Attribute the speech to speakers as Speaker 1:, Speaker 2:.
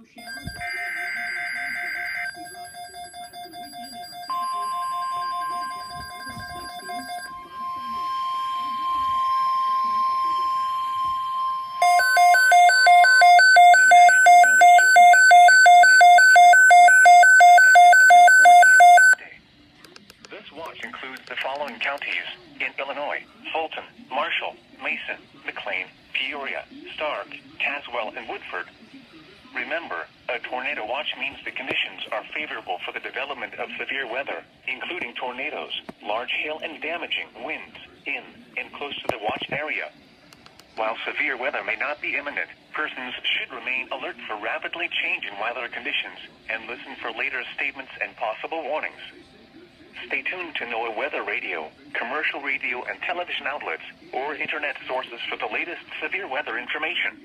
Speaker 1: This watch includes the following counties in Illinois: Fulton, Marshall, Mason, McLean, Peoria, Stark, Caswell, and Woodford. Remember, a tornado watch means the conditions are favorable for the development of severe weather, including tornadoes, large hail, and damaging winds in and close to the watch area. While severe weather may not be imminent, persons should remain alert for rapidly changing weather conditions and listen for later statements and possible warnings. Stay tuned to NOAA weather radio, commercial radio and television outlets, or internet sources for the latest severe weather information.